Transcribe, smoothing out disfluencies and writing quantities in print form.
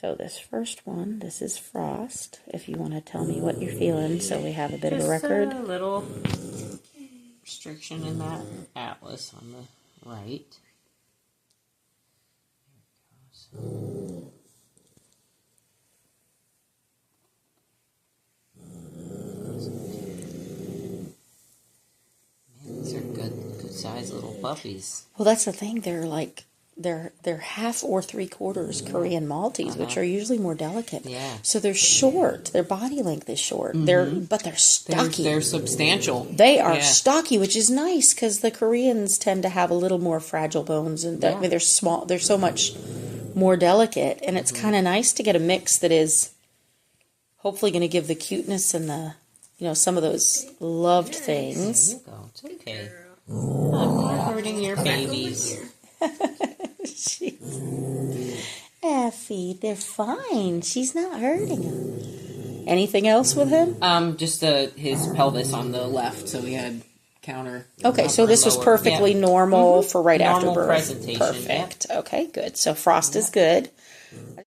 So this first one, this is Frost. If you want to tell me what you're feeling, so we have a bit of a record. Just a little restriction in that atlas on the right. These are good size little puppies. Well, that's the thing. They're half or 3/4 Korean Maltese, which are usually more delicate. Yeah. So they're short. Their body length is short. But they're stocky. They're substantial. They are stocky, which is nice because the Koreans tend to have a little more fragile bones, and I mean, they're small. They're so much more delicate, and it's kind of nice to get a mix that is hopefully going to give the cuteness and the, some of those loved things. There you go. It's okay. I'm not hurting your babies. Effie, they're fine. She's not hurting him. Anything else with him? Just his pelvis on the left, so he had counter. Okay, so this was perfectly normal for right after birth. Normal presentation. Perfect. Okay, good. So Frost is good.